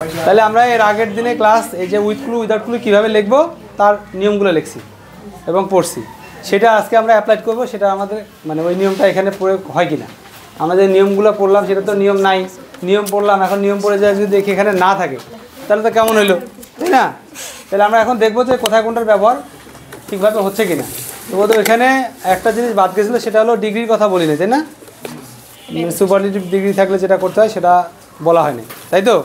তাহলে আমরা এর আগের দিনে ক্লাস এই যে উইথ ক্লু উইদাউট ক্লু কীভাবে লিখবো তার নিয়মগুলো লিখছি এবং পড়ছি, সেটা আজকে আমরা অ্যাপ্লাই করব। সেটা আমাদের মানে ওই নিয়মটা এখানে প্রয়োগ হয় কিনা, আমাদের নিয়মগুলো পড়লাম, সেটা তো নিয়ম নাই, নিয়ম পড়লাম, এখন নিয়ম পড়ে যায় যদি দেখি এখানে না থাকে তাহলে তো কেমন হইলো, তাই না? তাহলে আমরা এখন দেখবো যে কোথায় কোনটার ব্যবহার ঠিকভাবে হচ্ছে কিনা। তো এখানে একটা জিনিস বাদ গেছিলো, সেটা হলো ডিগ্রির কথা বলি না, তাই না? সুপারলেটিভ ডিগ্রি থাকলে যেটা করতে হয় সেটা বলা হয়নি, তাই তো?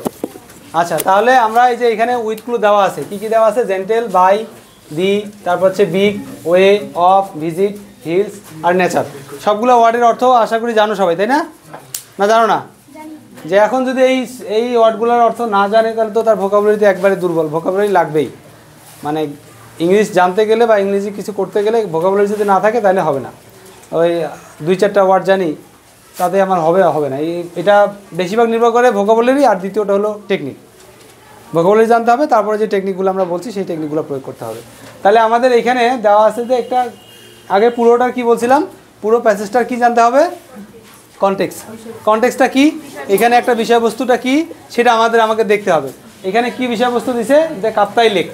আচ্ছা, তাহলে আমরা এই যে এখানে উইথ ক্লু দেওয়া আছে, কী কী দেওয়া আছে? জেন্টেল, বাই, দি, তারপর হচ্ছে big, way, of, visit, hills আর নেচার। সবগুলো ওয়ার্ডের অর্থ আশা করি জানো সবাই, তাই না? না জানো না? যে এখন যদি এই ওয়ার্ডগুলোর অর্থ না জানে তাহলে তো তার ভোকাবুলারিতে একবারে দুর্বল, ভোকাবুলারি লাগবেই। মানে ইংলিশ জানতে গেলে বা ইংরেজি কিছু করতে গেলে ভোকাবুলারি যদি না থাকে তাহলে হবে না। ওই 2-4টা ওয়ার্ড জানি তাতে আমার হবে না। এটা বেশিরভাগ নির্ভর করে ভোকাবুলারি, আর দ্বিতীয়টা হলো টেকনিক। ভোকাবুলারি জানতে হবে, তারপরে যে টেকনিকগুলো আমরা বলছি সেই টেকনিকগুলো প্রয়োগ করতে হবে। তাহলে আমাদের এখানে দেওয়া আছে যে একটা আগে পুরোটার কি বলছিলাম, পুরো প্যাসেজটার কি জানতে হবে? কনটেক্সট। কনটেক্সটটা কি, এখানে একটা বিষয়বস্তুটা কি সেটা আমাকে দেখতে হবে। এখানে কি বিষয়বস্তু দিছে যে Kaptai lake.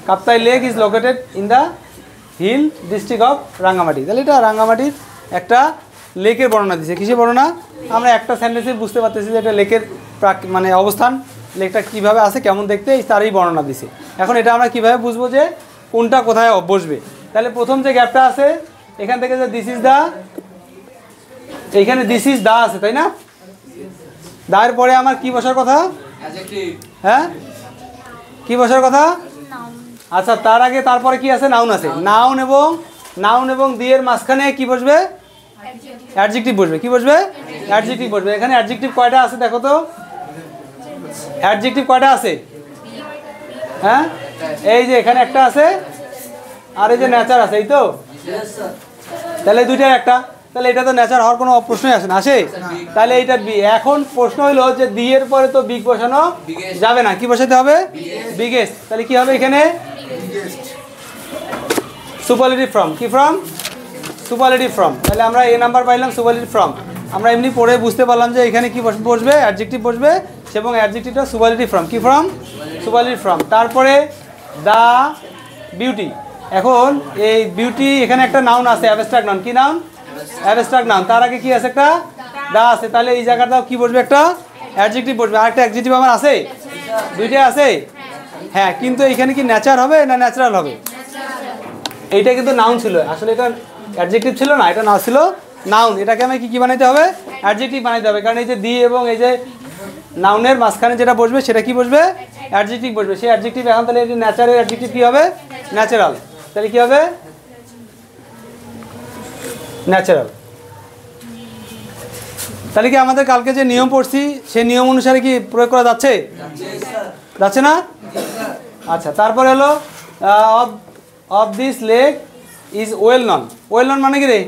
Kaptai lake is located in the hill district of Rangamati. তাহলে এটা রাঙ্গামাটির একটা লেকের বর্ণনা দিছে। কিসের বর্ণনা? আমরা একটা সেন্টেন্সে বুঝতে পারতেছি যে এটা লেকের মানে অবস্থান, লেকটা কীভাবে আছে, কেমন দেখতে, তারই বর্ণনা দিছে। এখন এটা আমরা কীভাবে বুঝবো যে কোনটা কোথায় বসবে? তাহলে প্রথম যে গ্যাপটা আছে এখান থেকে যে দিস ইজ দা, এইখানে দিস ইজ দা আছে, তাই না? দায়ের পরে আমার কি বসার কথা? হ্যাঁ, কি বসার কথা? আচ্ছা, তার আগে তারপরে কি আছে? নাউন আছে। নাউন এবং দিয়ের মাঝখানে কি বসবে? অ্যাডজেক্টিভ বসবে। কি বসবে? অ্যাডজেক্টিভ বসবে। এখানে অ্যাডজেক্টিভ কয়টা আছে দেখো তো? অ্যাডজেক্টিভ কয়টা আছে? হ্যাঁ, এই যে এখানে একটা আছে, আর এই যে নেচার আছে, এই তো? তাহলে দুইটার একটা, তাহলে এটা তো নেচার হওয়ার কোনো প্রশ্নই আসে না, আসে? তাহলে এইটা বি। এখন প্রশ্ন হইলো যে দি এর পরে তো বিগ বসানো যাবে না, কি বসাতে হবে? বিগেস্ট। তাহলে কি হবে এখানে? Superlative form. কি ফর্ম? Superlative form. তাহলে আমরা এ নাম্বার পাইলাম সুপারলেটিভ ফর্ম। আমরা এমনি পড়ে বুঝতে পারলাম যে এখানে কি বসবে? অ্যাডজেক্টিভ বসবে, এবং অ্যাডজেক্টিভটা সুপারলেটিভ ফর্ম। কি ফর্ম? Superlative form. তারপরে দ্য বিউটি। এখন এই বিউটি এখানে একটা নাউন আছে, অ্যাবস্ট্রাক্ট নাউন। কি নাউন? Abstract noun. তার আগে কি আছে? একটা দা আছে। তাহলে এই জায়গাটাও কি বসবে? একটা অ্যাডজেক্টিভ বসবে। আর একটা অ্যাডজেক্টিভ আমার আছে, দুইটাই আছে। হ্যাঁ, কিন্তু এখানে কি নেচার হবে না ন্যাচারাল হবে? এইটা কিন্তু নাউন ছিল, আসলে এটা অ্যাডজেক্টিভ ছিল না, এটা না ছিল নাউন। এটাকে আমি কি বানাইতে হবে? অ্যাডজেক্টিভ বানাইতে হবে, কারণ এই যে দি এবং এই যে নাউনের মাঝখানে যেটা বসবে সেটা কি বসবে? অ্যাডজেক্টিভ বসবে। সেই অ্যাডজেক্টিভ এখন তাহলে এই যে ন্যাচারের অ্যাডজেক্টিভ কি হবে? ন্যাচারাল। তাহলে কি হবে? ন্যাচারাল। তাহলে কি আমাদের কালকে যে নিয়ম পড়ছি সেই নিয়ম অনুসারে কি প্রয়োগ করা যাচ্ছে? যাচ্ছে না? আচ্ছা, তারপরে হলো of this lake is well known. Well known মানে কি রে?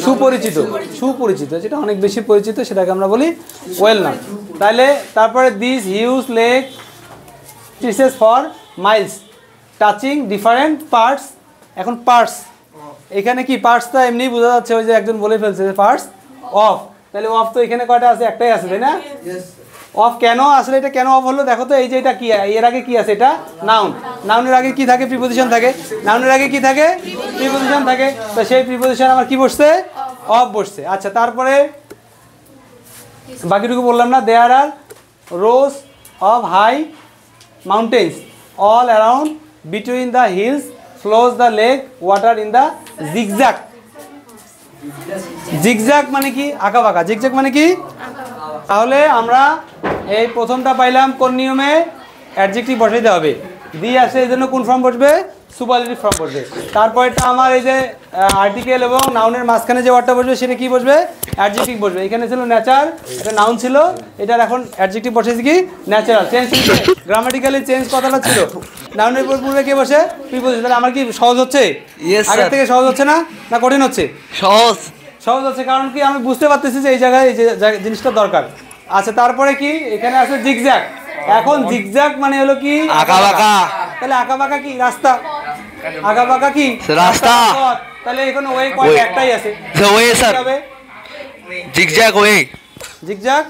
সুপরিচিত। সুপরিচিত, যেটা অনেক বেশি পরিচিত সেটাকে আমরা বলি ওয়েল নন। তাহলে তারপরে this huge lake stretches for miles touching different parts. এখন পার্টস, এখানে কি পার্টসটা এমনি বোঝা যাচ্ছে, ওই যে একজন বলে ফেলছে পার্টস অফ। তাহলে অফ তো এখানে কয়টা আছে? একটাই আছে, তাই না? অফ কেন আসলে এটা কেন অফ হলো দেখো তো। এই যে এটা কি, এর আগে কি আছে? এটা নাউন। নাউনের আগে কি থাকে? প্রিপোজিশন থাকে। নাউনের আগে কি থাকে? প্রিপোজিশন থাকে। তো সেই প্রিপোজিশন আমার কি বসছে? অফ বসছে। আচ্ছা, তারপরে বাকিটুকু বললাম না? There are rows of high mountains all around between the hills flows the lake water in the zigzag. Zigzag মানে কি? আঁকা বাঁকা। জিগজ্যাগ মানে কি? তাহলে আমরা এই প্রথমটা পাইলাম কোন নিয়মে? অ্যাডজেক্টিভ বসাইতে হবে। দি আসে, এই জন্য কোন ফর্ম বসবে? সুপারলেটিভ ফর্ম বসবে। তারপরেটা আমার এই যে আর্টিকেল এবং নাউনের মাঝখানে যে ওয়ার্ডটা বসবে সেটা কি বসবে? অ্যাডজেক্টিভ বসবে। এখানে ছিল নেচার, এটা নাউন ছিল, এটার এখন অ্যাডজেক্টিভ বসেছে কি? ন্যাচারাল। চেঞ্জ হচ্ছে, গ্রামাটিক্যালি চেঞ্জ কথাটা ছিল। নাউনের পূর্বে কে বসে? প্রিপোজিশন। তাহলে আমার কি সহজ হচ্ছে? আগের থেকে সহজ হচ্ছে না, না কঠিন হচ্ছে? সহজ। সহজ হচ্ছে, কারণ কি আমি বুঝতে পারতেছি যে এই জায়গায় এই যে জিনিসটা দরকার। আচ্ছা, তারপরে কি এখানে আছে? জিগজ্যাগ। এখন জিগজ্যাগ মানে হলো কি? আঁকা বাঁকা। তাহলে আঁকা বাঁকা কি? রাস্তা। আঁকা বাঁকা কি? রাস্তা। তাহলে এখানে ওয়ে কয়টা? একটাই আছে। Way sir, zigzag way. Zigzag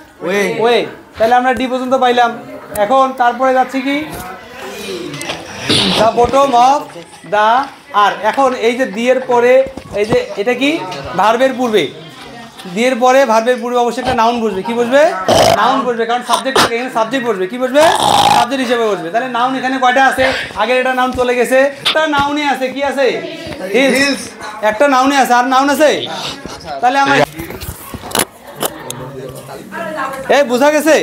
way. তাহলে আমরা ডি পর্যন্ত পাইলাম। এখন তারপরে যাচ্ছি কি দ্য বটম অফ দ্য আর। এখন এই যে দি এর পরে এই যে এটা কি ভার্বের পূর্বে, দি এর পরে ভার্বের পূর্বে অবশ্যই একটা নাউন বসবে। কি বসবে? নাউন বসবে, কারণ সাবজেক্ট এখানে সাবজেক্ট বসবে। কি বসবে? সাবজেক্ট হিসেবে বসবে। তাহলে নাউন এখানে কয়টা আছে? আগের এটা নাউন চলে গেছে, তার নাউনই আছে। কি আছে? হিলস। একটা নাউনই আছে, আর নাউন আছে? তাহলে আমার এই বোঝা গেছে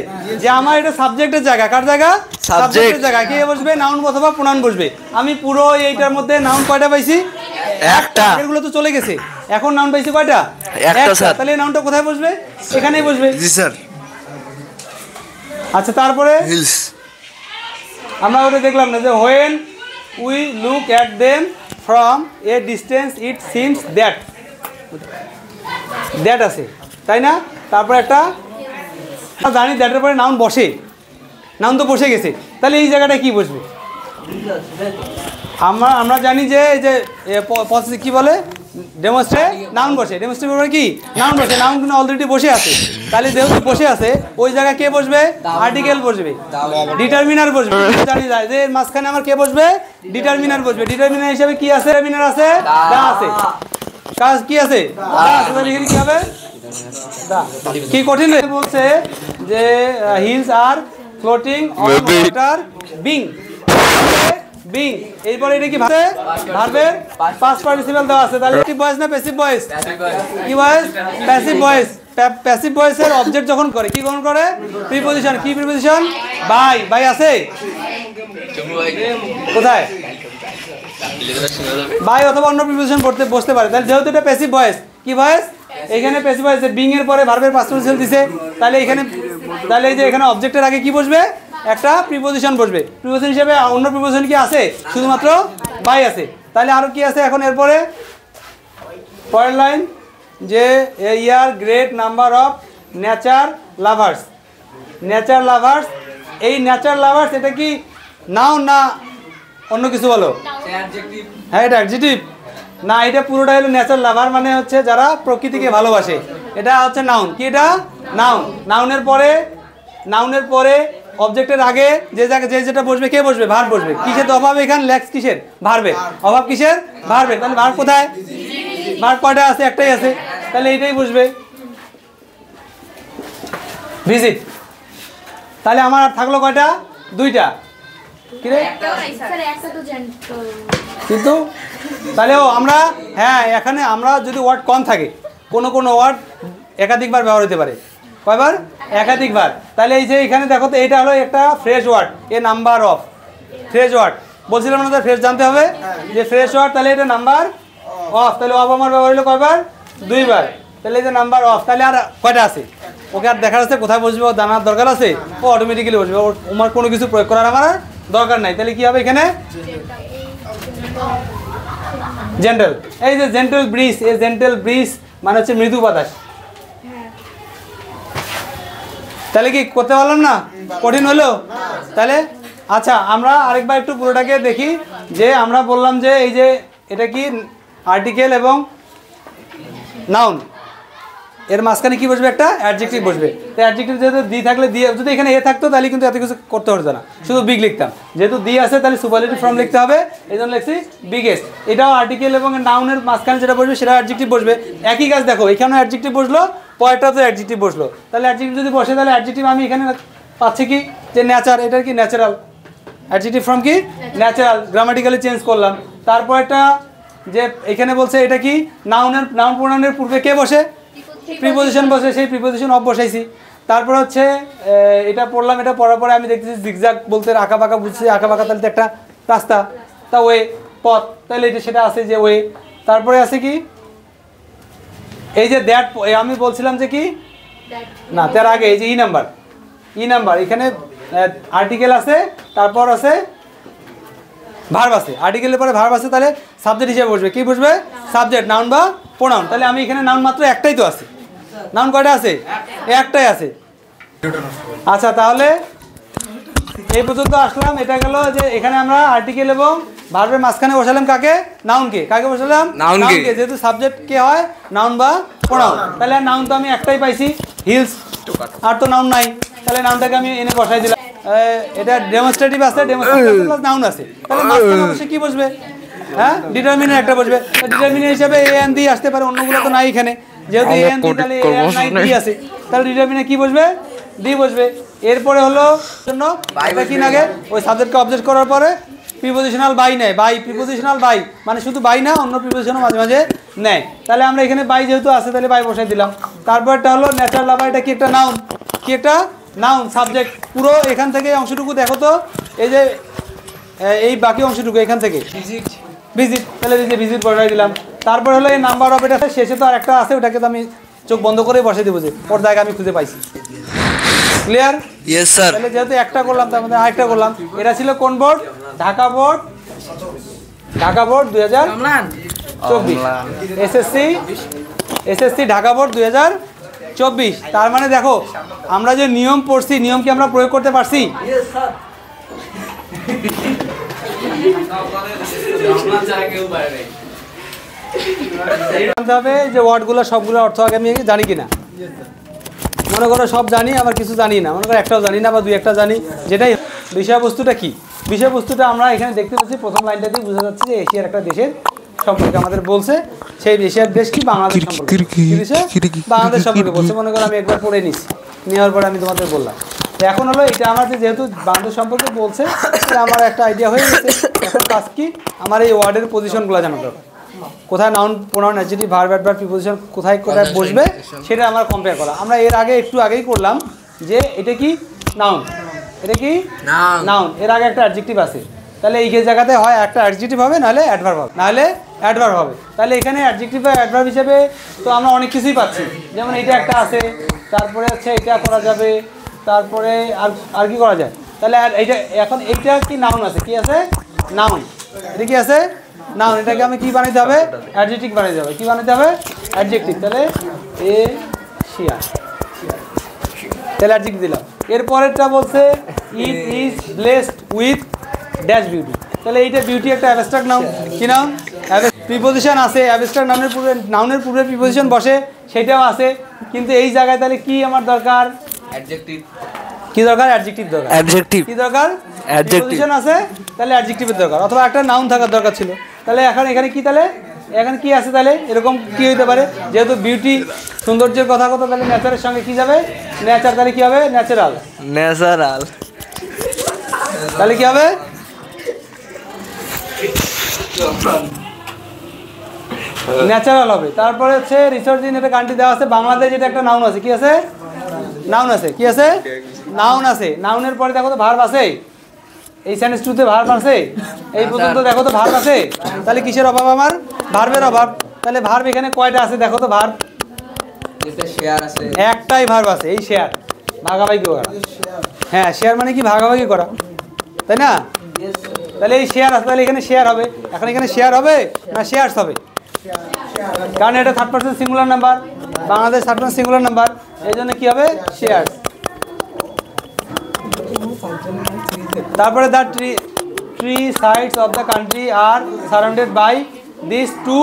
যে আমার এটা সাবজেক্টের জায়গা। কার জায়গা? সাবজেক্টের জায়গা। কে বসবে? নাউন অথবা প্রোনাউন বসবে। আমি পুরো এইটার মধ্যে নাউন কয়টা পাইছি? একটা। এগুলো তো চলে গেছে, এখন নাউন পাইছি কয়টা? একটা। তাহলে এই নাউনটা কোথায় বসবে? এখানেই বসবে। জি স্যার। আচ্ছা, তারপরে হিলস আমরা ওটা দেখলাম না যে when we look at them from a distance it seems that আছে, তাই না? তারপরে একটা জানি দ্যাটের পরে নাউন বসে, নাউন তো বসে গেছে, তাহলে এই জায়গাটা কি বসবে? আমরা জানি যে এই যে কি বলে ডেমনস্ট্রেট, নাউন বসে। ডেমনস্ট্রেট বলবে কি? নাউন বসে। নাউন কিন্তু অলরেডি বসে আছে, তাহলে যেহেতু বসে আছে ওই জায়গায় কে বসবে? আর্টিকেল বসবে, ডিটারমিনার বসবে। জানি যায় যে মাঝখানে আমার কে বসবে? ডিটারমিনার বসবে। ডিটারমিনার হিসেবে কি আছে? ডিটারমিনার আছে, দা আছে। কাজ কি আছে? দা আছে। তাহলে এখানে কি হবে? দা। কি কঠিন বলছে যে hills are floating on water being being. এইবার এটা কি ভার্বের পাস্ট পার্টিসিপল দেওয়া আছে, তাহলে অ্যাক্টিভ ভয়েস না প্যাসিভ ভয়েস? কি ভয়েস? Passive voice. প্যাসিভ ভয়েসের অবজেক্ট যখন করে কি গ্রহণ করে? প্রিপজিশন। কি প্রিপজিশন? বাই। বাই আছে কোথায়? বাই অথবা অন্য প্রিপজিশন করতে বসতে পারে। তাহলে যেহেতু এটা প্যাসিভ ভয়েস, কি ভয়েস? এখানে প্যাসিভ ভয়েস বিং এর পরে ভার্বের পাস্ট পার্টিসিপল দিছে, তাহলে এখানে তাহলে এই যে এখানে অবজেক্টের আগে কি বসবে? একটা প্রিপজিশন বসবে। প্রিপজিশন হিসেবে অন্য প্রিপজিশন কি আছে? শুধুমাত্র বাই আছে। তাহলে আরো কি আছে এখন এরপরে? পরের লাইন যে a year great number of nature lovers. Nature lovers, এই নেচার লাভার্স এটা কি নাউন না অন্য কিছু বলো? হ্যাঁ, এটা অ্যাডজেক্টিভ না, এটা পুরোটা হলো নেচার লাভার, মানে হচ্ছে যারা প্রকৃতিকে ভালোবাসে। এটা হচ্ছে নাউন। কি এটা? নাউন। নাউনের পরে অবজেক্টের আগে যে জায়গায় যেটা বসবে কে বসবে? ভার্ব বসবে। কিসের অভাব এখানে? ল্যাক্স কিসের? ভার্বে। অভাব কিসের? ভার্বে। তাহলে ভার্ব কোথায়? ভার্ব কয়টা আছে? একটাই আছে, তাহলে এইটাই বসবে। ভিজিট। তাহলে আমার থাকলো কয়টা? দুইটা। কি রে? কিন্তু তাহলে আমরা হ্যাঁ এখানে আমরা যদি ওয়ার্ড কম থাকে, কোনো ওয়ার্ড একাধিকবার ব্যবহার হতে পারে। কয়বার? একাধিকবার। তাহলে এই যে এখানে দেখো তো, এটা হলো একটা fresh word, a number of. Fresh word বলছিলাম না, ফ্রেশ জানতে হবে যে ফ্রেশ ওয়ার্ড, তাহলে এটা নাম্বার অফ। তাহলে অফ আমার ব্যবহার হলো কয়বার? দুইবার। তাহলে এই যে নাম্বার অফ, তাহলে আর কয়টা আছে? ওকে আর দেখার আছে কোথায় বসবে, ও জানার দরকার আছে? ও অটোমেটিক্যালি বসবে, ওর কোনো কিছু প্রয়োগ করার আমার দরকার নাই। তাহলে কি হবে এখানে? জেন্টাল। এই যে জেন্টাল ব্রিজ, এই জেন্টাল ব্রিজ মানে হচ্ছে মৃদু বাতাস। তাহলে কি করতে পারলাম না? কঠিন হলো? তাহলে আচ্ছা, আমরা আরেকবার একটু পুরোটাকে দেখি। যে আমরা বললাম যে এই যে এটা কি আর্টিকেল এবং নাউন, এর মাঝখানে কি বসবে? একটা অ্যাডজেক্টিভ বসবে। তো অ্যাডজেক্টিভ যেহেতু দি থাকলে, দিয়ে যদি এখানে এ থাকতো তাহলে কিন্তু এত কিছু করতে হতো না, শুধু বিগ লিখতাম। যেহেতু দি আছে তাহলে সুপারলেটিভ ফর্ম লিখতে হবে, এই জন্য লিখছি বিগেস্ট। এটাও আর্টিকেল এবং নাউনের মাঝখানে যেটা বসবে সেটা অ্যাডজেক্টিভ বসবে। একই কাজ দেখো, এখানেও অ্যাডজেক্টিভ বসলো, পরেরটা তো অ্যাডজেক্টিভ বসলো। তাহলে অ্যাডজেক্টিভ যদি বসে তাহলে অ্যাডজেক্টিভ আমি এখানে পাচ্ছি কি? যে নেচার, এটার কি ন্যাচারাল। অ্যাডজেক্টিভ ফর্ম কি? ন্যাচারাল। গ্রামাটিক্যালি চেঞ্জ করলাম। তারপরটা যে এখানে বলছে এটা কি নাউন প্রোনাউনের পূর্বে কে বসে? প্রিপজিশন বসে, সেই প্রিপজিশন অফ বসাইছি। তারপর হচ্ছে এটা পড়লাম, এটা পড়ার পরে আমি দেখতেছি জিগজ্যাগ বলতে আঁকা বাঁকা বুঝছি। আঁকা বাঁকা তাহলে একটা রাস্তা, তা ওয়ে পথ, তাহলে এটা সেটা আছে যে ওয়ে। তারপরে আছে কি এই যে দ্যাট, আমি বলছিলাম যে কি না তার আগে এই যে ই নাম্বার এখানে আর্টিকেল আছে, তারপর আছে ভার্ব আছে। আর্টিকেলের পরে ভার্ব আছে, তাহলে সাবজেক্ট হিসেবে বসবে। কি বসবে? সাবজেক্ট, নাউন বা প্রোনাউন। তাহলে আমি এখানে নাউন মাত্র একটাই তো আছে। নাউন কয়টা আছে? একটাই আছে। আচ্ছা, তাহলে এই পর্যন্ত আসলাম। এটা গেল যে এখানে আমরা আর্টিকেল এবং ভার্বের মাঝখানে বসালাম কাকে? নাউনকে। কাকে বসালাম? নাউনকে। যেহেতু সাবজেক্ট কে হয়? নাউন বা প্রোনাউন। তাহলে নাউন তো আমি একটাই পাইছি, হিলস। আর তো নাউন নাই। তাহলে নাউনটাকে আমি এনে বসাই দিলাম। এটা ডেমনস্ট্রেটিভ আছে, ডেমনস্ট্রেটিভ প্লাস নাউন আছে, তাহলে মাঝখানে অবশ্যই কি বসবে? হ্যাঁ, ডিটারমিনার একটা বসবে। ডিটারমিনার হিসাবে এ এন দি আসতে পারে, অন্যগুলো তো নাই এখানে, যেহেতু এ এন দি তাহলে এ এন নাই ডি আছে, তাহলে ডিটারমিনার কি বসবে? ডি বসবে। এরপরে হলো জন্য এটা কি লাগে, ওই সাবজেক্টকে অবজেক্ট করার পরে প্রিপোজিশনাল বাই নেয়। বাই, প্রিপোজিশনাল বাই মানে শুধু বাই না, অন্য প্রিপোজিশনও মাঝে মাঝে নেয়। তাহলে আমরা এখানে বাই যেহেতু আছে তাহলে বাই বসাই দিলাম। তারপরটা হলো ন্যাচারাল লাভার, এটা কি একটা নাউন? কি একটা নাউন? সাবজেক্ট পুরো এখান থেকে অংশটুকু দেখো তো, এই যে এই বাকি অংশটুকু এখান থেকে ভিজিট, তাহলে এই যে ভিজিট বসাই দিলাম। তারপর হলো এই নাম্বার অফ, এটা শেষে তো আর একটা আছে, ওটাকে তো আমি চোখ বন্ধ করে বসে দেবো, যে ওর জায়গা আমি খুঁজে পাইছি। ক্লিয়ার? Yes sir. তাহলে যেহেতু একটা করলাম তার মধ্যে আরেকটা করলাম। এটা ছিল কোন board? Dhaka board, Dhaka board 2024, SSC Dhaka board 2024। তার মানে দেখো আমরা যে নিয়ম পড়ছি, নিয়ম কি আমরা প্রয়োগ করতে পারছি? জানতে হবে যে ওয়ার্ডগুলো সবগুলো অর্থ আগে আমি জানি কিনা। মনে করো সব জানি, আবার কিছু জানি না, মনে করো একটাও জানি না বা দুই একটা জানি। যেটাই বিষয়বস্তুটা কি, বিষয়বস্তুটা আমরা এখানে দেখতে পাচ্ছি প্রথম লাইনটাতেই বোঝা যাচ্ছে যে এশিয়ার একটা দেশের সম্পর্কে আমাদের বলছে। সেই এশিয়ার দেশ কি? বাংলাদেশ সম্পর্কে। বাংলাদেশ সম্পর্কে বলছে। মনে করো আমি একবার পড়ে নিচ্ছি, নেওয়ার পরে আমি তোমাদের বললাম। এখন হলো এটা আমার যেহেতু বাংলাদেশ সম্পর্কে বলছে, আমার একটা আইডিয়া হয়ে গেছে। এখন কাজ কি? আমার এই ওয়ার্ডের পজিশনগুলো জানা দরকার। কোথায় noun, pronoun, adjective, verb, adverb, preposition কোথায় কোথায় বসবে সেটা আমার কম্পেয়ার করা। আমরা এর আগে একটু আগেই করলাম যে এটা কি নাউন, এটা কি নাউন, এর আগে একটা অ্যাডজেক্টিভ আছে। তাহলে এই জায়গাতে হয় একটা অ্যাডজেক্টিভ হবে, নাহলে অ্যাডভার্ব হবে, নাহলে অ্যাডভার্ব হবে। তাহলে এখানে অ্যাডজেক্টিভ বা অ্যাডভার্ব হিসেবে তো আমরা অনেক কিছুই পাচ্ছি, যেমন এটা একটা আছে, তারপরে হচ্ছে এটা করা যাবে, তারপরে আর কি করা যায়। তাহলে এইটা এখন এইটা কি নাউন আছে, কি আছে? নাউন। এটা কি আছে? নাউন। এটাকে আমি কি বানাইতে হবে? অ্যাডজেক্টিভ বানাইতে হবে। কি বানাইতে হবে? অ্যাডজেক্টিভ। তাহলে এশিয়া, তাহলে অ্যাডজেক্টিভ দিলাম। এরপরেরটা বলছে it is blessed with dash beauty. তাহলে এইটা বিউটি একটা অ্যাবস্ট্রাক্ট নাউন। কি নাউন? প্রিপোজিশন আছে, অ্যাবস্ট্রাক্ট নাউনের পূর্বে প্রিপোজিশন বসে, সেটাও আছে। কিন্তু এই জায়গায় তাহলে কি আমার দরকার? অ্যাডজেক্টিভ। কি দরকার? অ্যাডজেক্টিভ দরকার। অ্যাডজেক্টিভ কি দরকার? প্রিপোজিশন আছে, তাহলে অ্যাডজেক্টিভের দরকার, অথবা একটা নাউন থাকার দরকার ছিল। তাহলে এখন এখানে কি, তাহলে এখানে কি আছে? তাহলে এরকম কি হইতে পারে, যেহেতু বিউটি সৌন্দর্যের কথা, তাহলে নেচারের সঙ্গে কি যাবে? নেচার। তাহলে কি হবে? ন্যাচারাল। ন্যাচারাল। তাহলে কি হবে? ন্যাচারাল হবে। তারপরে হচ্ছে রিসার্চ ইন, একটা কান্ট্রি দেওয়া আছে বাংলাদেশ, এটা একটা নাউন আছে। কি আছে? নাউন আছে। কি আছে? নাউন আছে। নাউনের পরে দেখো তো ভার্ব আছে, এই সেন্টেন্স টুতে ভার্ব আছে, এই পর্যন্ত দেখো তো ভার্ব আছে। তাহলে কিসের অভাব? আমার ভার্বের অভাব। তাহলে ভার্ব এখানে কয়টা আছে দেখো তো? ভার্ব একটাই ভার্ব আছে, এই শেয়ার, ভাগাভাগি করা। হ্যাঁ, শেয়ার মানে কি? ভাগাভাগি করা, তাই না? তাহলে এই শেয়ার আছে, তাহলে এখানে শেয়ার হবে। এখন এখানে শেয়ার হবে না শেয়ারস হবে? কারণ এটা third person singular number, Bangladesh third person singular number, এই জন্য কি হবে? শেয়ারস। তারপরে the three sides of the country আর সারাউন্ডেড বাই দিস টু,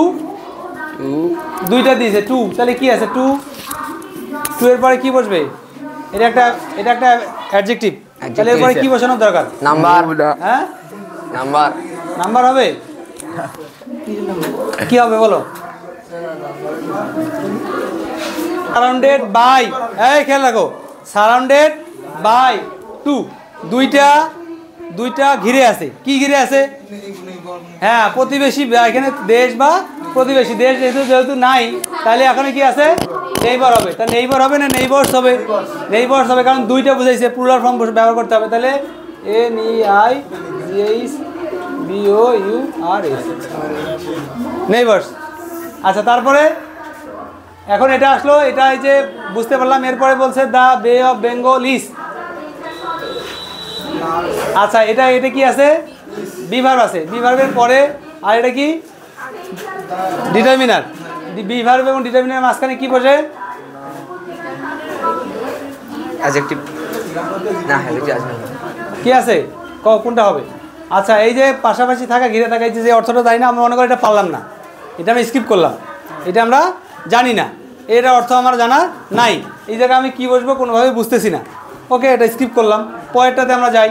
দুইটা দিয়েছে টু, তাহলে কি আছে? টু। টু এর পরে কি বসবে? এটা একটা অ্যাডজেক্টিভ, তাহলে এর পরে কি বসানোর দরকার? নাম্বার। হ্যাঁ, নাম্বার। নাম্বার হবে। কি হবে বলো? সারাউন্ডেড বাই, এই খেয়াল রাখো, সারাউন্ডেড বাই টু, দুইটা ঘিরে আছে। কি ঘিরে আছে? হ্যাঁ, প্রতিবেশী, এখানে দেশ বা প্রতিবেশী। দেশ যেহেতু নাই, তাহলে এখানে কি আছে? নেইবার হবে। তাহলে নেইবার হবে না নেইবার্স হবে? নেইবার্স হবে, কারণ দুইটা বুঝাইছে, প্লুরাল ফর্ম ব্যবহার করতে হবে। তাহলে NEIBOURS, নেইবার্স। আচ্ছা, তারপরে এখন এটা আসলো, এটা এই যে বুঝতে পারলাম। এরপরে বলছে দ্য বে অফ বেঙ্গল ইজ। আচ্ছা, এটা কি আছে? বি ভার্ব আছে। বি ভার্বের পরে আর এটা কি? ডিটারমিনার। বি ভার্ব এবং ডিটারমিনার মাঝখানে কি বসে? অ্যাডজেক্টিভ। না, অ্যাডজেক্টিভ আছে। কি আছে? কোনটা হবে? আচ্ছা, এই যে পাশাপাশি থাকা, ঘিরে থাকা, এই যে অর্থটা জানি না, আমরা মনে করি এটা পারলাম না, এটা আমি স্কিপ করলাম, এটা আমরা জানি না, এর অর্থ আমার জানা নাই। এই জায়গায় আমি কি বসবো কোনোভাবে বুঝতেছি না। ওকে, এটা স্কিপ করলাম। পরেরটাতে আমরা যাই,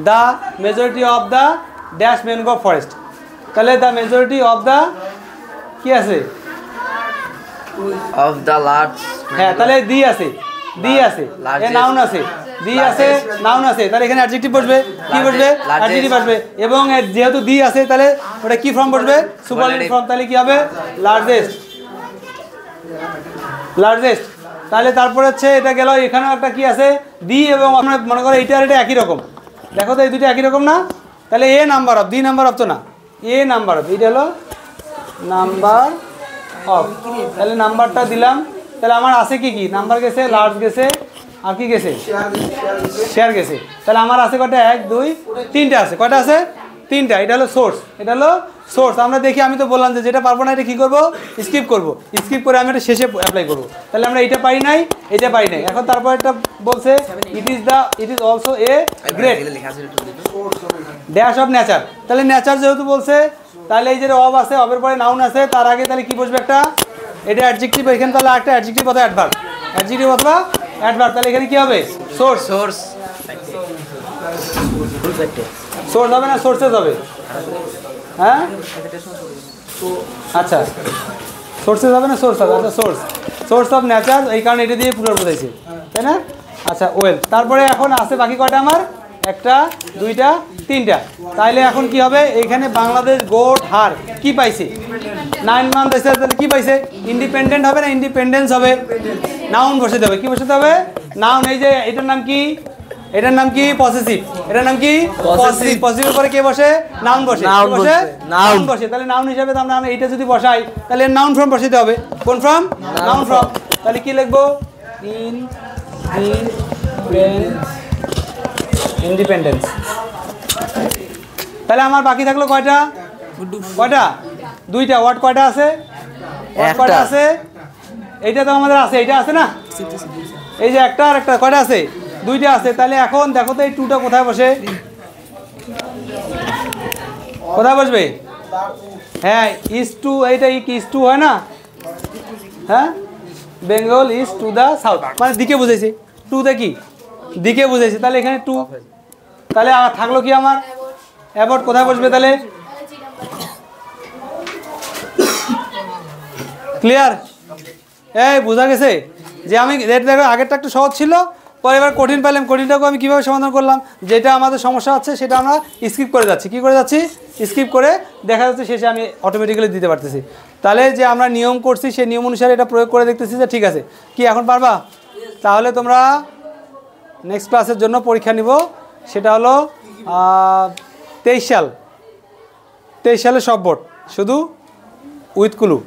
the majority of the dash mangrove forest. তাহলে দ্য মেজরিটি অফ দ্য কি আছে? Of the large. হ্যাঁ, তাহলে দি আছে, দি আছে, এ নাউন আছে, দি আছে, নাউন আছে, তাহলে এখানে অ্যাডজেক্টিভ বসবে। কি বসবে? অ্যাডজেক্টিভ আসবে। এবং যেহেতু দি আছে তাহলে ওটা কি ফর্ম বসবে? Superlative form. তাহলে কি হবে? Largest, largest. তাহলে তারপরে হচ্ছে এটা গেল, এখানেও একটা কি আছে? দি, এবং আমরা মনে করো এইটা আর এটা একই রকম। দেখো তো এই দুটো একই রকম না? তাহলে a number of, the number of তো না, এ নাম্বার অফ, এটা হলো নাম্বার অফ। তাহলে নাম্বারটা দিলাম। তাহলে আমার আছে কি কি? নাম্বার গেছে, লার্জ গেছে, আর কি গেছে? শেয়ার গেছে। তাহলে আমার আছে কয়টা? 1 2 3টা আছে। কয়টা আছে? 3টা। এটা হলো সোর্স, এটা হলো সোর্স। আমরা দেখি, আমি তো বললাম যে যেটা পারবো না এটা কী করবো? স্কিপ করবো। স্কিপ করে আমি এটা শেষে অ্যাপ্লাই করবো। তাহলে আমরা এটা পারি নাই, এটা পারি নাই। এখন তারপর এটা বলছে it is also a great dash of nature. তাহলে নেচার যেহেতু বলছে, তাহলে এই যে অফ আছে, অফের পরে নাউন আছে, তার আগে তাহলে কি বসবে? একটা, এটা অ্যাডজেক্টিভ। এখানে তাহলে একটা অ্যাডজেক্টিভ অথবা অ্যাডভার্ব, অ্যাডজেক্টিভ অথবা অ্যাডভার্ব। তাহলে এখানে কি হবে? সোর্স। সোর্স। সোর্স হবে না সোর্সেস হবে? হ্যাঁ, আচ্ছা, সোর্সেস হবে না সোর্স হবে? আচ্ছা, সোর্স, সোর্স অফ নেচার, এই কারণে এটা দিয়ে পুরো বোঝাইছে, তাই না? আচ্ছা, ওয়েল। তারপরে এখন আছে বাকি কয়টা আমার? 1টা 2টা 3টা। তাইলে এখন কি হবে? এইখানে বাংলাদেশ গোট হার কি পাইছে? 9 মান্থ আছে। তাহলে কি পাইছে? ইন্ডিপেন্ডেন্ট হবে না ইন্ডিপেন্ডেন্স হবে? নাউন বসাতে হবে। কি বসাতে হবে? নাউন। এই যে এটার নাম কি? এটার নাম কি? পসেসিভ। এটার নাম কি? পসেসিভ। পসেসিভের পরে কে বসে? নাউন বসে। বসে নাউন বসে। তাহলে নাউন হিসাবে আমরা এইটা যদি বসাই তাহলে নাউন ফর্ম বসাতে হবে। কোন ফর্ম? Noun form. তাহলে কি লিখবো? ইন্ডিপেন্ডেন্স। তাহলে আমার বাকি থাকলো কয়টা? কয়টা? 2টা। ওয়ার্ড কয়টা আছে? ওয়ার্ড কয়টা আছে? এইটা তো আমাদের আছে, এইটা আছে না? এই যে একটা আর একটা, কয়টা আছে? 2টা আছে। তাহলে এখন দেখো তো এই 2টা কোথায় বসে? কোথায় বসবে? হ্যাঁ, ইজ টু, এইটা ইজ টু হয় না? হ্যাঁ, Bengal is to the south, মানে দিকে বুঝেছি। টুতে কি? দিকে বুঝেছি। তাহলে এখানে 2। তাহলে থাকলো কি আমার? অ্যাবাউট। কোথায় বসবে তাহলে? ক্লিয়ার? এই বোঝা গেছে যে আমি দেখো আগেরটা একটু সহজ ছিল, পরে এবার কঠিন পেলাম। কঠিনটাকে আমি কীভাবে সমাধান করলাম? যেটা আমাদের সমস্যা হচ্ছে সেটা আমরা স্কিপ করে যাচ্ছি। কী করে যাচ্ছি? স্কিপ করে। দেখা যাচ্ছে শেষে আমি অটোমেটিক্যালি দিতে পারতেছি। তাহলে যে আমরা নিয়ম করছি সেই নিয়ম অনুসারে এটা প্রয়োগ করে দেখতেছি যে ঠিক আছে। কি এখন পারবা? তাহলে তোমরা নেক্সট ক্লাসের জন্য পরীক্ষা নিব, সেটা হলো 23 সাল, 23 সালের সব বোর্ড, শুধু উইথ ক্লু।